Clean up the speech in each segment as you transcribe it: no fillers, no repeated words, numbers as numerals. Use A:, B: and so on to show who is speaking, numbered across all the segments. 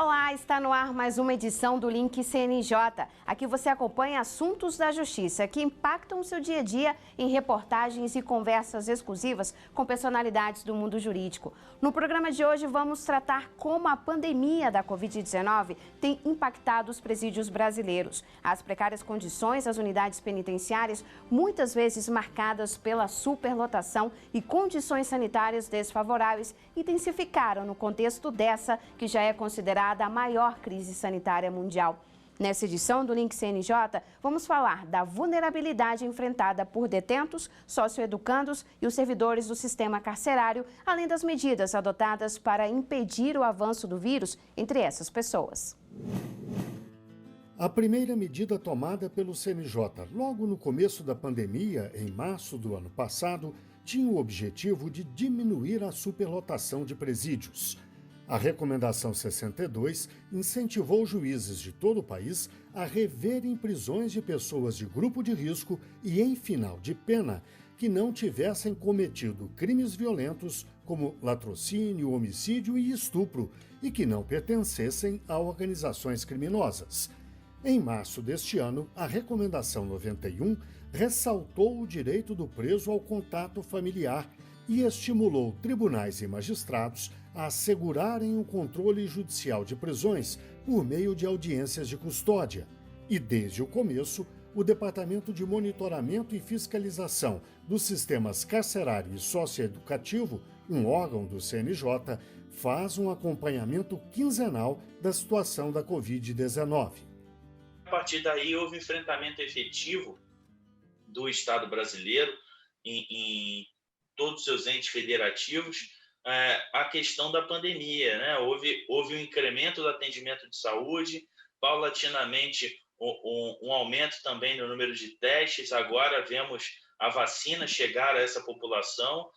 A: Olá, está no ar mais uma edição do Link CNJ. Aqui você acompanha assuntos da justiça que impactam o seu dia a dia em reportagens e conversas exclusivas com personalidades do mundo jurídico. No programa de hoje vamos tratar como a pandemia da Covid-19 tem impactado os presídios brasileiros. As precárias condições das unidades penitenciárias, muitas vezes marcadas pela superlotação e condições sanitárias desfavoráveis, intensificaram no contexto dessa que já é considerada a maior crise sanitária mundial. Nessa edição do Link CNJ, vamos falar da vulnerabilidade enfrentada por detentos, socioeducandos e os servidores do sistema carcerário, além das medidas adotadas para impedir o avanço do vírus entre essas pessoas.
B: A primeira medida tomada pelo CNJ logo no começo da pandemia, em março do ano passado, tinha o objetivo de diminuir a superlotação de presídios. A Recomendação 62 incentivou juízes de todo o país a reverem prisões de pessoas de grupo de risco e, em final de pena, que não tivessem cometido crimes violentos como latrocínio, homicídio e estupro e que não pertencessem a organizações criminosas. Em março deste ano, a Recomendação 91 ressaltou o direito do preso ao contato familiar e estimulou tribunais e magistrados a assegurarem o controle judicial de prisões por meio de audiências de custódia. E, desde o começo, o Departamento de Monitoramento e Fiscalização dos Sistemas Carcerário e Socioeducativo, um órgão do CNJ, faz um acompanhamento quinzenal da situação da Covid-19.
C: A partir daí, houve um enfrentamento efetivo do Estado brasileiro em todos os seus entes federativos a questão da pandemia, né? Houve um incremento do atendimento de saúde, paulatinamente um aumento também no número de testes. Agora vemos a vacina chegar a essa população,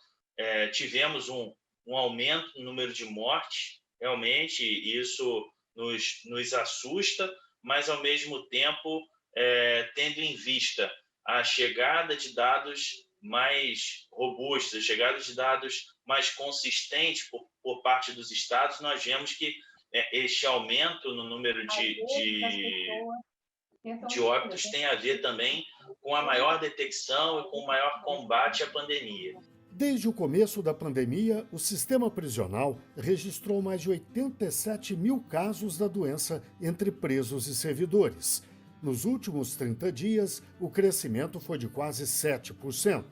C: tivemos um aumento no número de mortes, realmente isso nos assusta, mas ao mesmo tempo tendo em vista a chegada de dados mais robustos, a chegada de dados mais consistentes por parte dos estados, nós vemos que este aumento no número de óbitos tem a ver também com a maior detecção e com o maior combate à pandemia.
B: Desde o começo da pandemia, o sistema prisional registrou mais de 87 mil casos da doença entre presos e servidores. Nos últimos 30 dias, o crescimento foi de quase 7%.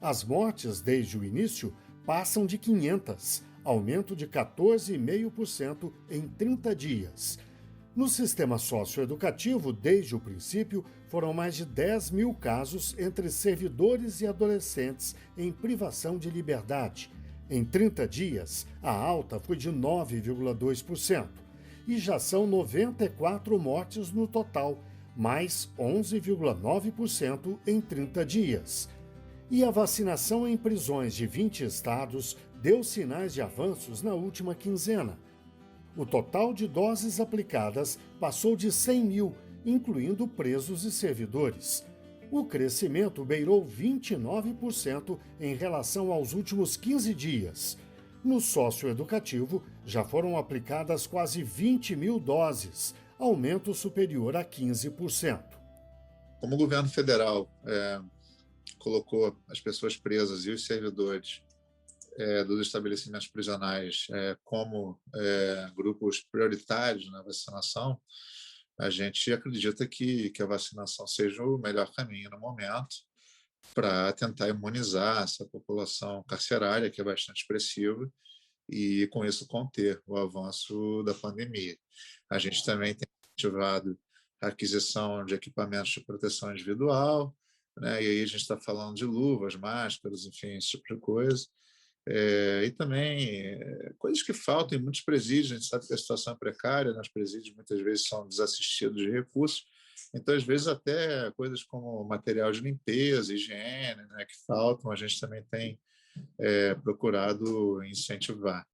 B: As mortes, desde o início, passam de 500, aumento de 14,5% em 30 dias. No sistema socioeducativo, desde o princípio, foram mais de 10 mil casos entre servidores e adolescentes em privação de liberdade. Em 30 dias, a alta foi de 9,2%. E já são 94 mortes no total, mais 11,9% em 30 dias. E a vacinação em prisões de 20 estados deu sinais de avanços na última quinzena. O total de doses aplicadas passou de 100 mil, incluindo presos e servidores. O crescimento beirou 29% em relação aos últimos 15 dias. No socioeducativo, já foram aplicadas quase 20 mil doses, aumento superior a 15%.
D: Como o governo federal colocou as pessoas presas e os servidores dos estabelecimentos prisionais como grupos prioritários na vacinação, a gente acredita que a vacinação seja o melhor caminho no momento para tentar imunizar essa população carcerária, que é bastante expressiva, e com isso conter o avanço da pandemia. A gente também tem ativado a aquisição de equipamentos de proteção individual, né? E aí a gente está falando de luvas, máscaras, enfim, esse tipo de coisa. E também coisas que faltam em muitos presídios. A gente sabe que a situação é precária, nos presídios muitas vezes são desassistidos de recursos, então às vezes até coisas como material de limpeza, higiene, né, que faltam, a gente também tem procurado incentivar.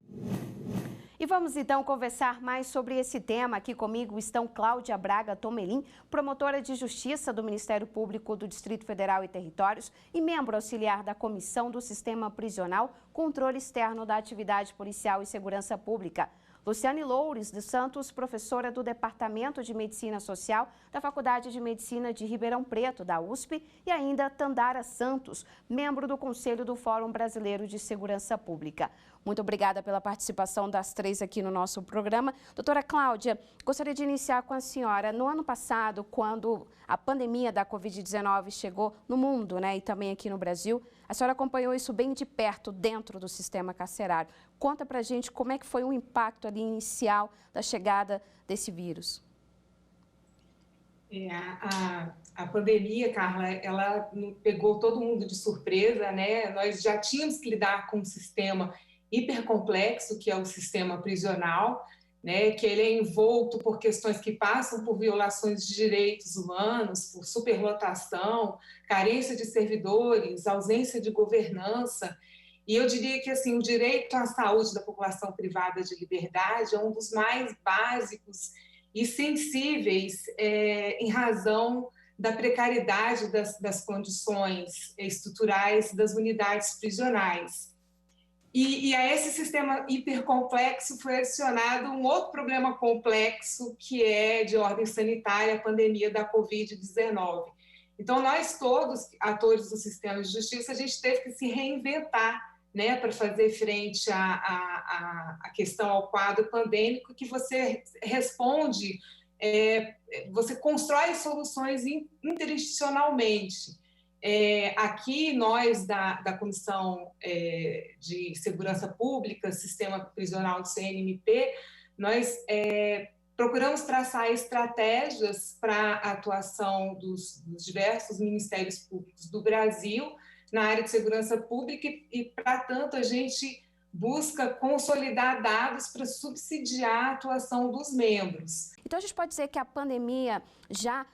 A: E vamos então conversar mais sobre esse tema. Aqui comigo estão Cláudia Braga Tomelin, promotora de Justiça do Ministério Público do Distrito Federal e Territórios e membro auxiliar da Comissão do Sistema Prisional, Controle Externo da Atividade Policial e Segurança Pública. Luciane Loures dos Santos, professora do Departamento de Medicina Social da Faculdade de Medicina de Ribeirão Preto, da USP, e ainda Tandara Santos, membro do Conselho do Fórum Brasileiro de Segurança Pública. Muito obrigada pela participação das três aqui no nosso programa. Doutora Cláudia, gostaria de iniciar com a senhora. No ano passado, quando a pandemia da Covid-19 chegou no mundo, né, e também aqui no Brasil, a senhora acompanhou isso bem de perto dentro do sistema carcerário. Conta pra gente como é que foi o impacto ali inicial da chegada desse vírus.
E: A pandemia, Carla, ela pegou todo mundo de surpresa, né? Nós já tínhamos que lidar com um sistema hipercomplexo, que é o sistema prisional, né? Que ele é envolto por questões que passam por violações de direitos humanos, por superlotação, carência de servidores, ausência de governança. E eu diria que assim, o direito à saúde da população privada de liberdade é um dos mais básicos e sensíveis em razão da precariedade das condições estruturais das unidades prisionais. E a esse sistema hipercomplexo foi adicionado um outro problema complexo, que é de ordem sanitária, a pandemia da Covid-19. Então, nós todos, atores do sistema de justiça, a gente teve que se reinventar, né, para fazer frente à questão, ao quadro pandêmico, que você responde, você constrói soluções interinstitucionalmente. Aqui, nós, da Comissão de Segurança Pública, Sistema Prisional do CNMP, nós procuramos traçar estratégias para a atuação dos diversos ministérios públicos do Brasil na área de segurança pública e para tanto, a gente busca consolidar dados para subsidiar a atuação dos membros.
A: Então, a gente pode dizer que a pandemia já,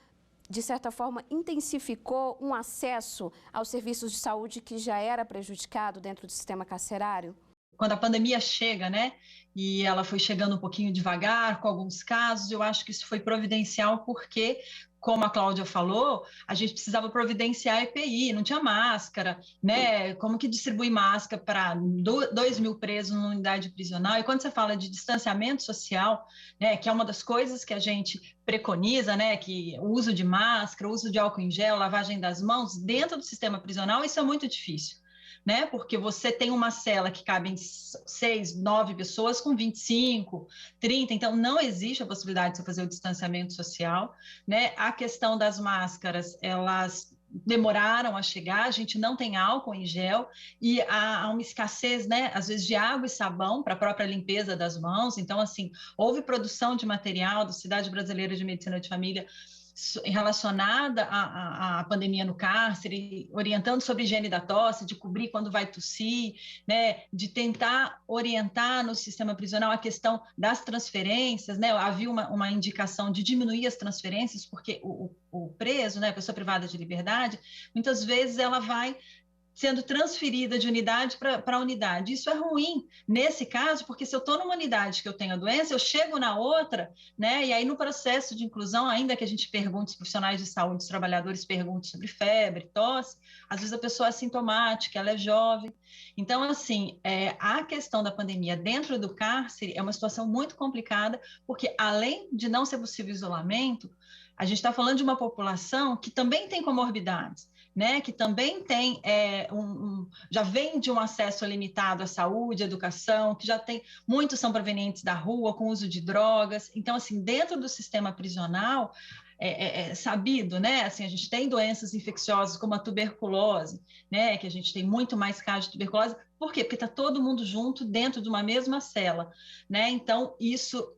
A: de certa forma, intensificou um acesso aos serviços de saúde que já era prejudicado dentro do sistema carcerário?
F: Quando a pandemia chega, né, e ela foi chegando um pouquinho devagar, com alguns casos, eu acho que isso foi providencial porque, como a Cláudia falou, a gente precisava providenciar EPI, não tinha máscara, né? Como que distribui máscara para 2.000 presos numa unidade prisional? E quando você fala de distanciamento social, né, que é uma das coisas que a gente preconiza, né, que o uso de máscara, o uso de álcool em gel, lavagem das mãos, dentro do sistema prisional, isso é muito difícil, né? Porque você tem uma cela que cabe em 6, 9 pessoas com 25, 30, então não existe a possibilidade de você fazer o distanciamento social, né? A questão das máscaras, elas demoraram a chegar, a gente não tem álcool em gel e há uma escassez, né, às vezes de água e sabão para a própria limpeza das mãos, então assim, houve produção de material da Sociedade Brasileira de Medicina de Família relacionada à pandemia no cárcere, orientando sobre higiene da tosse, de cobrir quando vai tossir, né, de tentar orientar no sistema prisional a questão das transferências, né, havia uma indicação de diminuir as transferências, porque o preso, né, a pessoa privada de liberdade, muitas vezes ela vai sendo transferida de unidade para unidade. Isso é ruim nesse caso, porque se eu estou numa unidade que eu tenho a doença, eu chego na outra, né? E aí no processo de inclusão, ainda que a gente pergunte, os profissionais de saúde, os trabalhadores perguntem sobre febre, tosse, às vezes a pessoa é assintomática, ela é jovem. Então, assim, a questão da pandemia dentro do cárcere é uma situação muito complicada, porque além de não ser possível isolamento, a gente está falando de uma população que também tem comorbidades, né, que também tem já vem de um acesso limitado à saúde, à educação, que já tem, muitos são provenientes da rua, com uso de drogas. Então, assim, dentro do sistema prisional, sabido, né, assim, a gente tem doenças infecciosas como a tuberculose, né, que a gente tem muito mais casos de tuberculose. Por quê? Porque está todo mundo junto dentro de uma mesma cela, né? Então,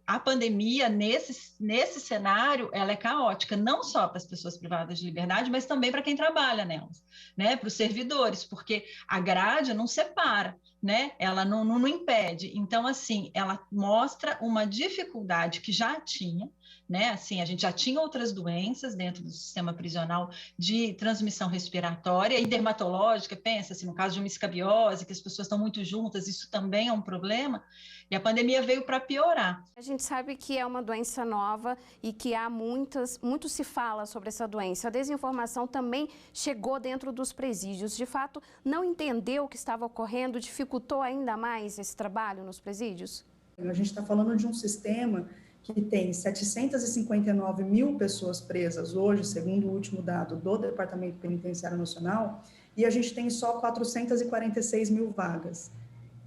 F: a pandemia, nesse cenário, ela é caótica, não só para as pessoas privadas de liberdade, mas também para quem trabalha nelas, né? Para os servidores, porque a grade não separa, né? Ela não impede. Então, assim, ela mostra uma dificuldade que já tinha, né? Assim, a gente já tinha outras doenças dentro do sistema prisional de transmissão respiratória e dermatológica, pensa assim, no caso de uma escabiose, que as pessoas estão muito juntas, isso também é um problema, e a pandemia veio para piorar.
A: A gente sabe que é uma doença nova e que há muito se fala sobre essa doença. A desinformação também chegou dentro dos presídios. De fato, não entendeu o que estava ocorrendo, dificultou ainda mais esse trabalho nos presídios?
G: A gente está falando de um sistema que tem 759 mil pessoas presas hoje, segundo o último dado do Departamento Penitenciário Nacional, e a gente tem só 446 mil vagas.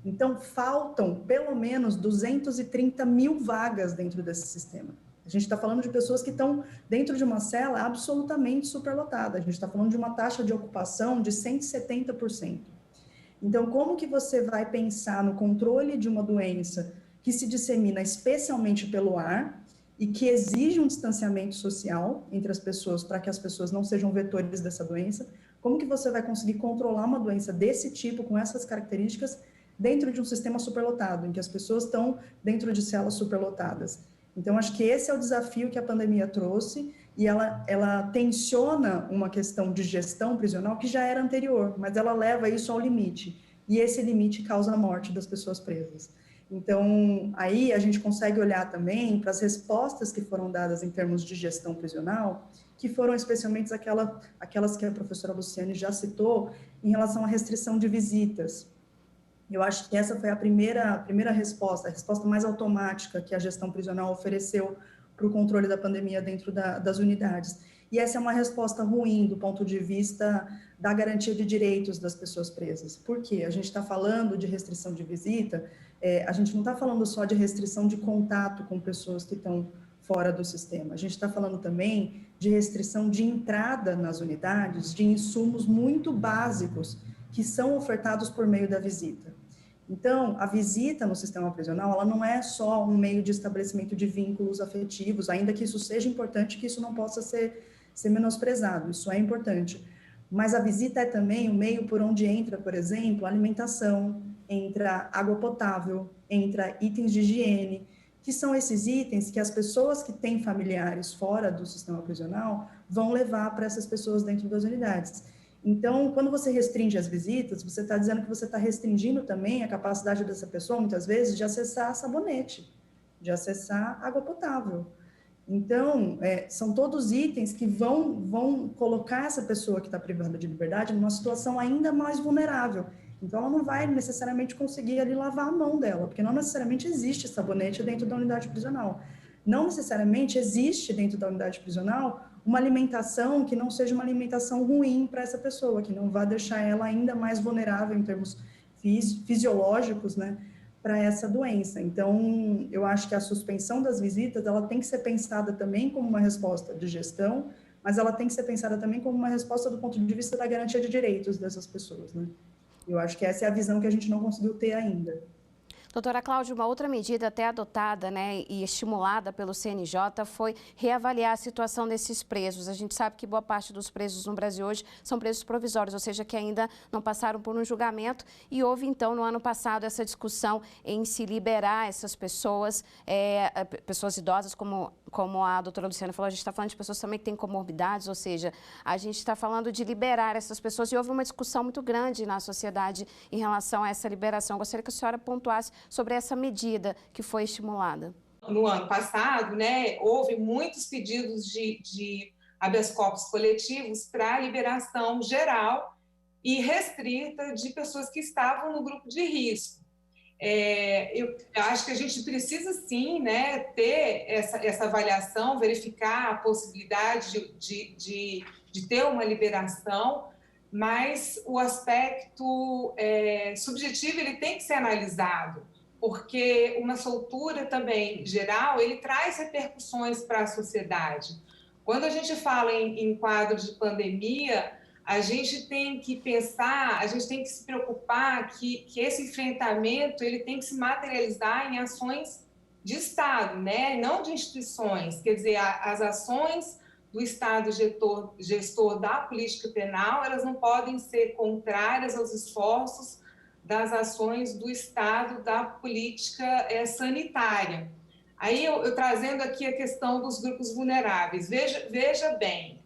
G: Então, faltam pelo menos 230 mil vagas dentro desse sistema. A gente está falando de pessoas que estão dentro de uma cela absolutamente superlotada. A gente está falando de uma taxa de ocupação de 170%. Então, como que você vai pensar no controle de uma doença que se dissemina especialmente pelo ar e que exige um distanciamento social entre as pessoas para que as pessoas não sejam vetores dessa doença? Como que você vai conseguir controlar uma doença desse tipo, com essas características, dentro de um sistema superlotado, em que as pessoas estão dentro de celas superlotadas? Então, acho que esse é o desafio que a pandemia trouxe, e ela tensiona uma questão de gestão prisional que já era anterior, mas ela leva isso ao limite, e esse limite causa a morte das pessoas presas. Então, aí a gente consegue olhar também para as respostas que foram dadas em termos de gestão prisional, que foram especialmente aquelas que a professora Luciane já citou, em relação à restrição de visitas. Eu acho que essa foi a primeira resposta, a resposta mais automática que a gestão prisional ofereceu para o controle da pandemia dentro das unidades. E essa é uma resposta ruim do ponto de vista da garantia de direitos das pessoas presas. Por quê? A gente está falando de restrição de visita, a gente não está falando só de restrição de contato com pessoas que estão fora do sistema. A gente está falando também de restrição de entrada nas unidades de insumos muito básicos que são ofertados por meio da visita. Então, a visita no sistema prisional, ela não é só um meio de estabelecimento de vínculos afetivos, ainda que isso seja importante, que isso não possa ser menosprezado, isso é importante. Mas a visita é também o meio por onde entra, por exemplo, a alimentação, entra água potável, entra itens de higiene, que são esses itens que as pessoas que têm familiares fora do sistema prisional vão levar para essas pessoas dentro das unidades. Então, quando você restringe as visitas, você está dizendo que você está restringindo também a capacidade dessa pessoa, muitas vezes, de acessar sabonete, de acessar água potável. Então, são todos itens que vão colocar essa pessoa que está privada de liberdade numa situação ainda mais vulnerável. Então, ela não vai necessariamente conseguir ali lavar a mão dela, porque não necessariamente existe sabonete dentro da unidade prisional. Não necessariamente existe dentro da unidade prisional uma alimentação que não seja uma alimentação ruim para essa pessoa, que não vá deixar ela ainda mais vulnerável em termos fisiológicos, né, para essa doença. Então, eu acho que a suspensão das visitas, ela tem que ser pensada também como uma resposta de gestão, mas ela tem que ser pensada também como uma resposta do ponto de vista da garantia de direitos dessas pessoas, né? Eu acho que essa é a visão que a gente não conseguiu ter ainda.
A: Doutora Cláudia, uma outra medida até adotada, né, e estimulada pelo CNJ foi reavaliar a situação desses presos. A gente sabe que boa parte dos presos no Brasil hoje são presos provisórios, ou seja, que ainda não passaram por um julgamento, e houve então no ano passado essa discussão em se liberar essas pessoas, pessoas idosas, como a doutora Luciana falou. A gente está falando de pessoas também que têm comorbidades, ou seja, a gente está falando de liberar essas pessoas, e houve uma discussão muito grande na sociedade em relação a essa liberação. Eu gostaria que a senhora pontuasse sobre essa medida que foi estimulada.
E: No ano passado, né, houve muitos pedidos de habeas corpus coletivos para a liberação geral e restrita de pessoas que estavam no grupo de risco. Eu acho que a gente precisa, sim, né, ter essa avaliação, verificar a possibilidade de ter uma liberação, mas o aspecto subjetivo ele tem que ser analisado, porque uma soltura também geral, ele traz repercussões para a sociedade. Quando a gente fala em quadro de pandemia, a gente tem que pensar, a gente tem que se preocupar que esse enfrentamento ele tem que se materializar em ações de Estado, né? Não de instituições. Quer dizer, as ações do Estado gestor da política penal, elas não podem ser contrárias aos esforços das ações do Estado da política sanitária. Aí, eu trazendo aqui a questão dos grupos vulneráveis. Veja bem,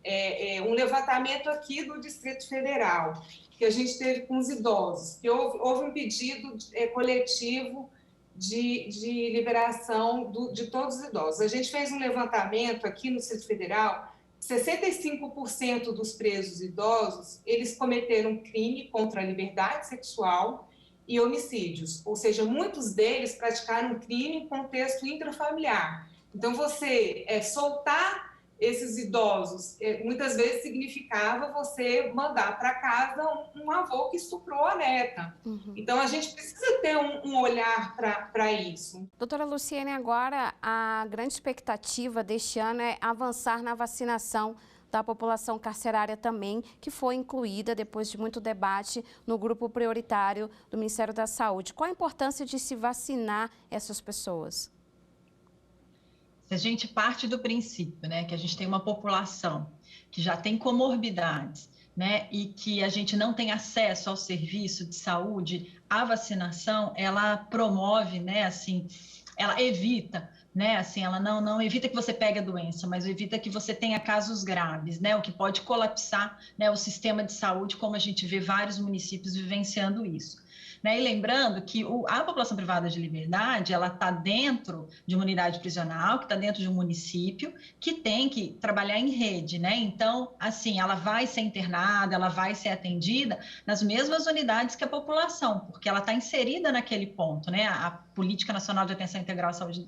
E: um levantamento aqui do Distrito Federal, que a gente teve com os idosos, que houve um pedido coletivo de liberação de todos os idosos. A gente fez um levantamento aqui no Distrito Federal, 65% dos presos idosos, eles cometeram crime contra a liberdade sexual e homicídios, ou seja, muitos deles praticaram crime em contexto intrafamiliar. Então, você soltar esses idosos, muitas vezes significava você mandar para casa um avô que estuprou a neta. Então, a gente precisa ter um olhar para isso.
A: Doutora Luciene, agora a grande expectativa deste ano é avançar na vacinação da população carcerária também, que foi incluída, depois de muito debate, no grupo prioritário do Ministério da Saúde. Qual a importância de se vacinar essas pessoas?
F: Se a gente parte do princípio, né, que a gente tem uma população que já tem comorbidades, né, e que a gente não tem acesso ao serviço de saúde, a vacinação, ela promove, né, assim, ela evita, né, assim, ela não evita que você pegue a doença, mas evita que você tenha casos graves, né, o que pode colapsar, né, o sistema de saúde, como a gente vê vários municípios vivenciando isso. Né? E lembrando que a população privada de liberdade, ela está dentro de uma unidade prisional, que está dentro de um município, que tem que trabalhar em rede, né? Então, assim, ela vai ser internada, ela vai ser atendida nas mesmas unidades que a população, porque ela está inserida naquele ponto, né? A Política Nacional de Atenção Integral à Saúde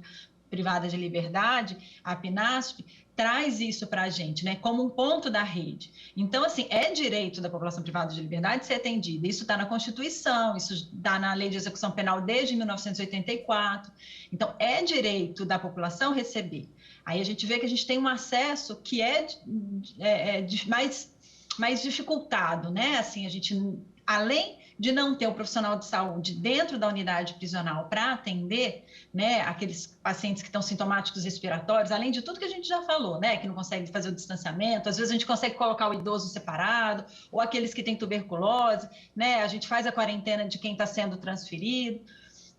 F: Privada de Liberdade, a PNASP, traz isso para a gente, né, como um ponto da rede. Então, assim, é direito da população privada de liberdade ser atendida. Isso está na Constituição, isso está na Lei de Execução Penal desde 1984. Então, é direito da população receber. Aí a gente vê que a gente tem um acesso que é mais dificultado, né? Assim, a gente, além de não ter o profissional de saúde dentro da unidade prisional para atender, né, aqueles pacientes que estão sintomáticos respiratórios, além de tudo que a gente já falou, né, que não consegue fazer o distanciamento, às vezes a gente consegue colocar o idoso separado, ou aqueles que têm tuberculose, né, a gente faz a quarentena de quem está sendo transferido.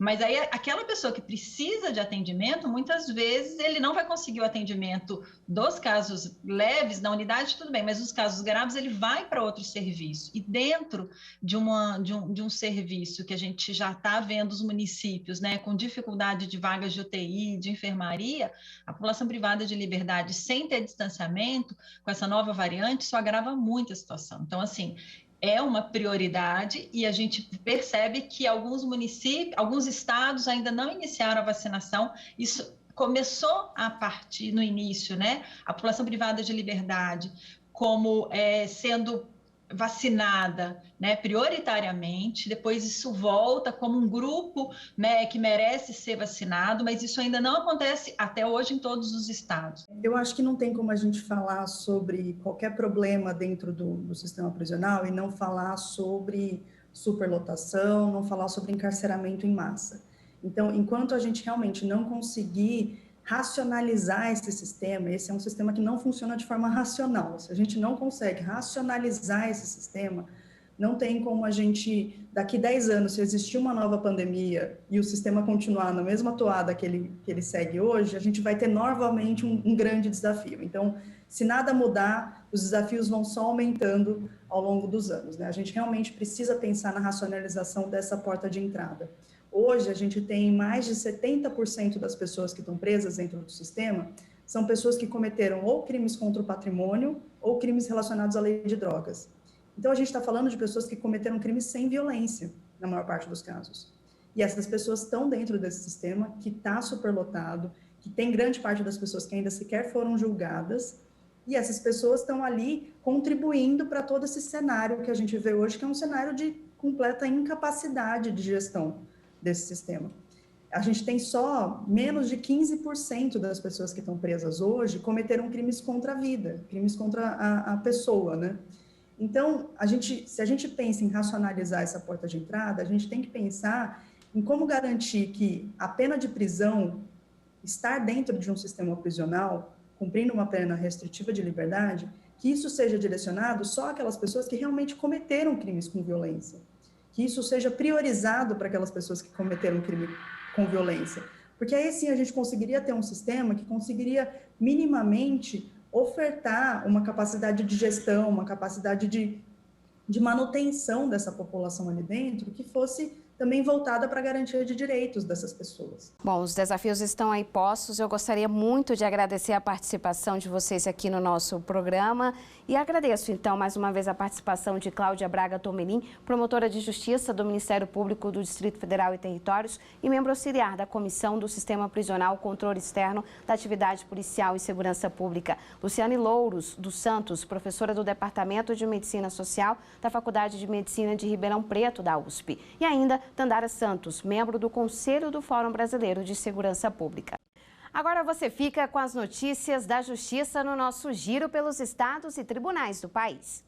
F: Mas aí aquela pessoa que precisa de atendimento, muitas vezes ele não vai conseguir o atendimento dos casos leves na unidade, tudo bem, mas os casos graves ele vai para outro serviço. E dentro de um serviço que a gente já está vendo os municípios, né, com dificuldade de vagas de UTI, de enfermaria, a população privada de liberdade sem ter distanciamento, com essa nova variante, isso agrava muito a situação. Então, assim, é uma prioridade e a gente percebe que alguns municípios, alguns estados ainda não iniciaram a vacinação. Isso começou a partir no início, né? A população privada de liberdade como sendo vacinada, né, prioritariamente, depois isso volta como um grupo, né, que merece ser vacinado, mas isso ainda não acontece até hoje em todos os estados.
G: Eu acho que não tem como a gente falar sobre qualquer problema dentro do sistema prisional e não falar sobre superlotação, não falar sobre encarceramento em massa. Então, enquanto a gente realmente não conseguir racionalizar esse é um sistema que não funciona de forma racional. Se a gente não consegue racionalizar esse sistema, não tem como a gente, daqui 10 anos, se existir uma nova pandemia e o sistema continuar na mesma toada que ele segue hoje, a gente vai ter novamente um grande desafio. Então, se nada mudar, os desafios vão só aumentando ao longo dos anos, né? A gente realmente precisa pensar na racionalização dessa porta de entrada. Hoje, a gente tem mais de 70% das pessoas que estão presas dentro do sistema são pessoas que cometeram ou crimes contra o patrimônio ou crimes relacionados à lei de drogas. Então, a gente está falando de pessoas que cometeram crimes sem violência, na maior parte dos casos. E essas pessoas estão dentro desse sistema que está superlotado, que tem grande parte das pessoas que ainda sequer foram julgadas, e essas pessoas estão ali contribuindo para todo esse cenário que a gente vê hoje, que é um cenário de completa incapacidade de gestão desse sistema. A gente tem só menos de 15% das pessoas que estão presas hoje cometeram crimes contra a vida, crimes contra a pessoa, né? Então, se a gente pensa em racionalizar essa porta de entrada, a gente tem que pensar em como garantir que a pena de prisão, estar dentro de um sistema prisional, cumprindo uma pena restritiva de liberdade, que isso seja direcionado só àquelas pessoas que realmente cometeram crimes com violência. Que isso seja priorizado para aquelas pessoas que cometeram crime com violência. Porque aí sim a gente conseguiria ter um sistema que conseguiria minimamente ofertar uma capacidade de gestão, uma capacidade de manutenção dessa população ali dentro, que fosse também voltada para a garantia de direitos dessas pessoas.
A: Bom, os desafios estão aí postos. Eu gostaria muito de agradecer a participação de vocês aqui no nosso programa e agradeço, então, mais uma vez a participação de Cláudia Braga Tomelin, promotora de Justiça do Ministério Público do Distrito Federal e Territórios e membro auxiliar da Comissão do Sistema Prisional, Controle Externo da Atividade Policial e Segurança Pública. Luciane Louros dos Santos, professora do Departamento de Medicina Social da Faculdade de Medicina de Ribeirão Preto, da USP. E ainda Tandara Santos, membro do Conselho do Fórum Brasileiro de Segurança Pública. Agora você fica com as notícias da Justiça no nosso giro pelos estados e tribunais do país.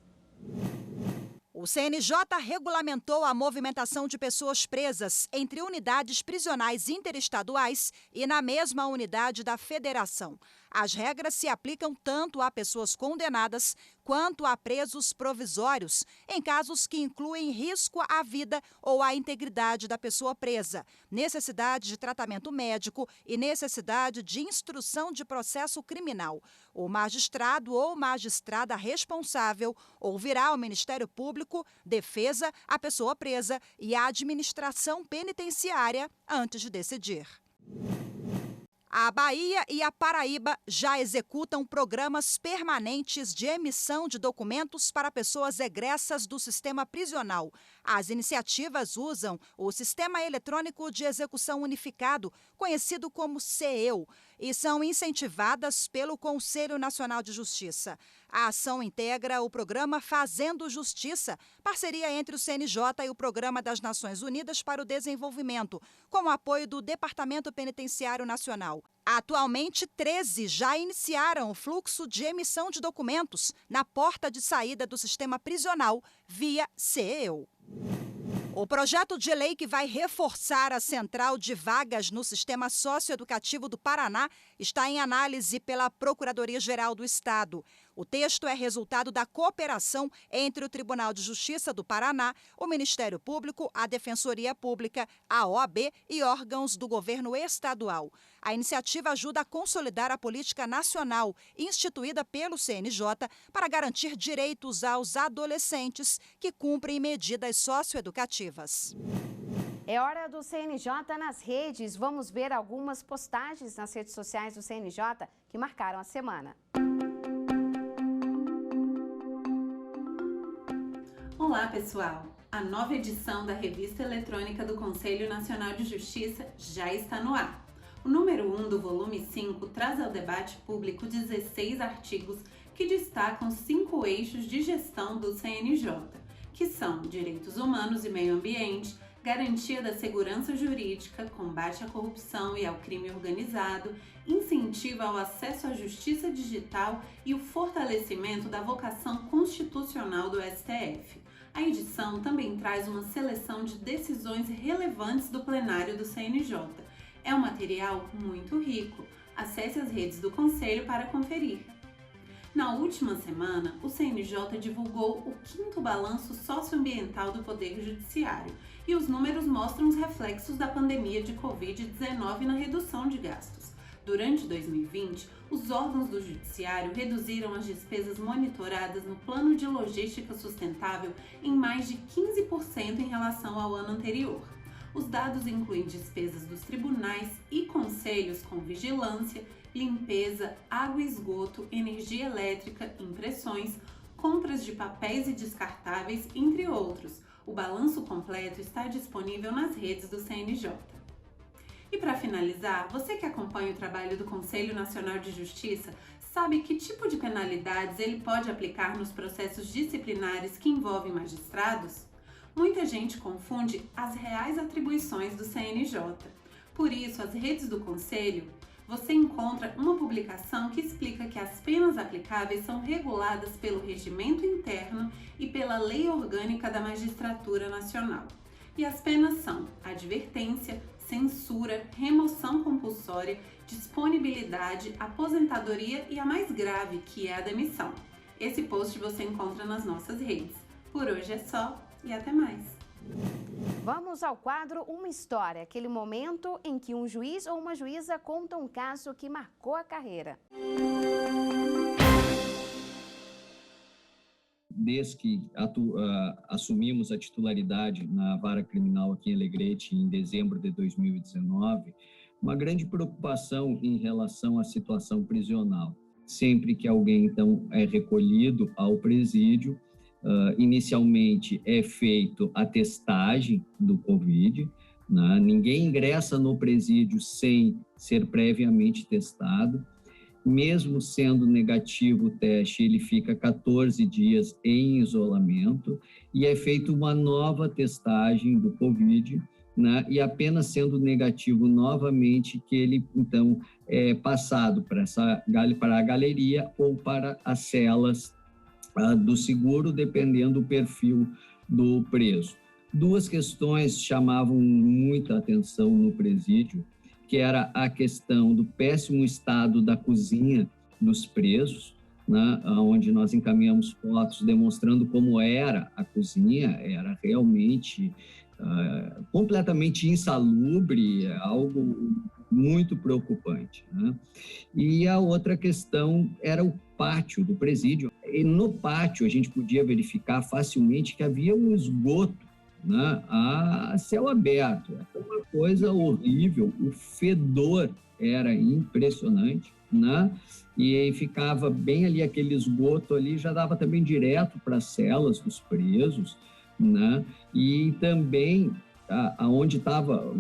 H: O CNJ regulamentou a movimentação de pessoas presas entre unidades prisionais interestaduais e na mesma unidade da federação. As regras se aplicam tanto a pessoas condenadas quanto a presos provisórios, em casos que incluem risco à vida ou à integridade da pessoa presa, necessidade de tratamento médico e necessidade de instrução de processo criminal. O magistrado ou magistrada responsável ouvirá ao Ministério Público, Defesa, a pessoa presa e a administração penitenciária antes de decidir. A Bahia e a Paraíba já executam programas permanentes de emissão de documentos para pessoas egressas do sistema prisional. As iniciativas usam o Sistema Eletrônico de Execução Unificado, conhecido como CEU, e são incentivadas pelo Conselho Nacional de Justiça. A ação integra o programa Fazendo Justiça, parceria entre o CNJ e o Programa das Nações Unidas para o Desenvolvimento, com o apoio do Departamento Penitenciário Nacional. Atualmente, 13 já iniciaram o fluxo de emissão de documentos na porta de saída do sistema prisional via CEU. O projeto de lei que vai reforçar a central de vagas no sistema socioeducativo do Paraná está em análise pela Procuradoria-Geral do Estado. O texto é resultado da cooperação entre o Tribunal de Justiça do Paraná, o Ministério Público, a Defensoria Pública, a OAB e órgãos do governo estadual. A iniciativa ajuda a consolidar a política nacional instituída pelo CNJ para garantir direitos aos adolescentes que cumprem medidas socioeducativas.
A: É hora do CNJ nas redes. Vamos ver algumas postagens nas redes sociais do CNJ que marcaram a semana.
I: Olá, pessoal! A nova edição da Revista Eletrônica do Conselho Nacional de Justiça já está no ar. O número 1 do volume 5 traz ao debate público 16 artigos que destacam 5 eixos de gestão do CNJ, que são direitos humanos e meio ambiente, garantia da segurança jurídica, combate à corrupção e ao crime organizado, incentivo ao acesso à justiça digital e o fortalecimento da vocação constitucional do STF. A edição também traz uma seleção de decisões relevantes do plenário do CNJ. É um material muito rico. Acesse as redes do Conselho para conferir. Na última semana, o CNJ divulgou o 5º Balanço Socioambiental do Poder Judiciário e os números mostram os reflexos da pandemia de Covid-19 na redução de gastos. Durante 2020, os órgãos do Judiciário reduziram as despesas monitoradas no Plano de Logística Sustentável em mais de 15% em relação ao ano anterior. Os dados incluem despesas dos tribunais e conselhos com vigilância, limpeza, água e esgoto, energia elétrica, impressões, compras de papéis e descartáveis, entre outros. O balanço completo está disponível nas redes do CNJ. E para finalizar, você que acompanha o trabalho do Conselho Nacional de Justiça sabe que tipo de penalidades ele pode aplicar nos processos disciplinares que envolvem magistrados? Muita gente confunde as reais atribuições do CNJ. Por isso, as redes do Conselho, você encontra uma publicação que explica que as penas aplicáveis são reguladas pelo Regimento Interno e pela Lei Orgânica da Magistratura Nacional. E as penas são advertência, censura, remoção compulsória, disponibilidade, aposentadoria e a mais grave, que é a demissão. Esse post você encontra nas nossas redes. Por hoje é só e até mais!
A: Vamos ao quadro Uma História, aquele momento em que um juiz ou uma juíza conta um caso que marcou a carreira.
J: desde que assumimos a titularidade na vara criminal aqui em Alegrete em dezembro de 2019, uma grande preocupação em relação à situação prisional. Sempre que alguém, então, é recolhido ao presídio, inicialmente é feito a testagem do Covid, né? Ninguém ingressa no presídio sem ser previamente testado. Mesmo sendo negativo o teste, ele fica 14 dias em isolamento e é feita uma nova testagem do Covid, né? E apenas sendo negativo novamente que ele, então, é passado para a galeria ou para as celas do seguro, dependendo do perfil do preso. Duas questões chamavam muita atenção no presídio, que era a questão do péssimo estado da cozinha dos presos, né, onde nós encaminhamos fotos demonstrando como era a cozinha, era realmente completamente insalubre, algo muito preocupante, né? E a outra questão era o pátio do presídio. E no pátio a gente podia verificar facilmente que havia um esgoto, né, a céu aberto. Era uma coisa horrível, o fedor era impressionante, né? E ficava bem ali, aquele esgoto ali já dava também direto para as celas dos presos, né? E também aonde estava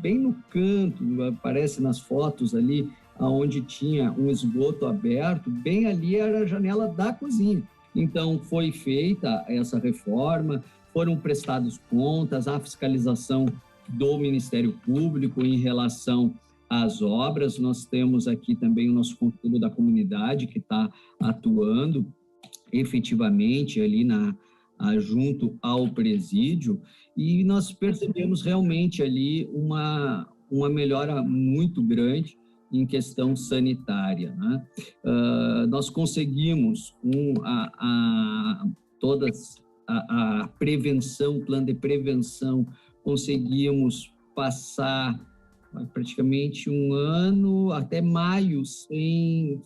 J: bem no canto, aparece nas fotos ali, aonde tinha um esgoto aberto, bem ali era a janela da cozinha. Então foi feita essa reforma, foram prestadas contas, a fiscalização do Ministério Público em relação às obras. Nós temos aqui também o nosso Conselho da Comunidade, que está atuando efetivamente ali junto ao presídio, e nós percebemos realmente ali uma melhora muito grande em questão sanitária, né? Nós conseguimos a prevenção, plano de prevenção, conseguimos passar praticamente um ano, até maio, sem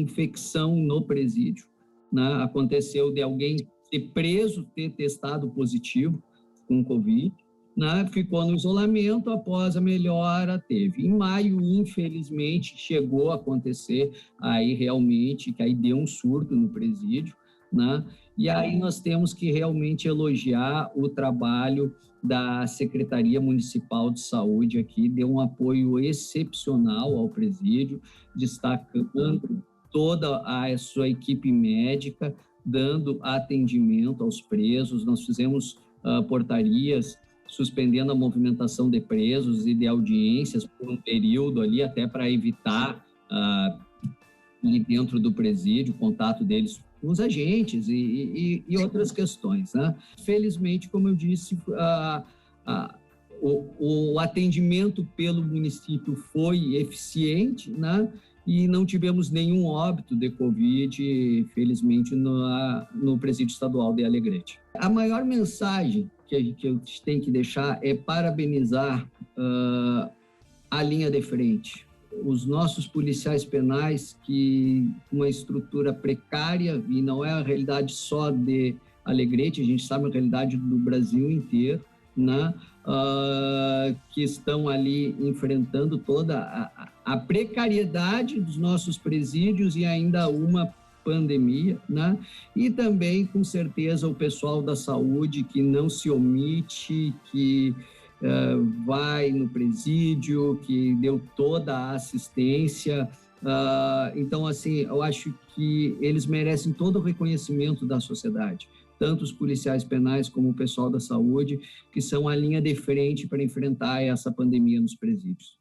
J: infecção no presídio, né? Aconteceu de alguém ser preso, ter testado positivo com Covid, né? Ficou no isolamento, após a melhora teve. Em maio, infelizmente, chegou a acontecer aí realmente, que aí deu um surto no presídio, né? E aí nós temos que realmente elogiar o trabalho da Secretaria Municipal de Saúde aqui, deu um apoio excepcional ao presídio, destacando toda a sua equipe médica, dando atendimento aos presos. Nós fizemos portarias suspendendo a movimentação de presos e de audiências por um período ali, até para evitar ali dentro do presídio o contato deles com os agentes e outras questões, né? Felizmente, como eu disse, o atendimento pelo município foi eficiente, né? E não tivemos nenhum óbito de Covid, felizmente, no presídio estadual de Alegrete. A maior mensagem que a gente tem que deixar é parabenizar a linha de frente. Os nossos policiais penais, que uma estrutura precária, e não é a realidade só de Alegrete, a gente sabe a realidade do Brasil inteiro, né? Que estão ali enfrentando toda a precariedade dos nossos presídios e ainda uma pandemia, né? E também, com certeza, o pessoal da saúde que não se omite, que vai no presídio, que deu toda a assistência. Então, assim, eu acho que eles merecem todo o reconhecimento da sociedade, tanto os policiais penais como o pessoal da saúde, que são a linha de frente para enfrentar essa pandemia nos presídios.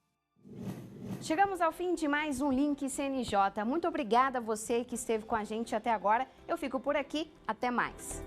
A: Chegamos ao fim de mais um Link CNJ. Muito obrigada a você que esteve com a gente até agora. Eu fico por aqui. Até mais.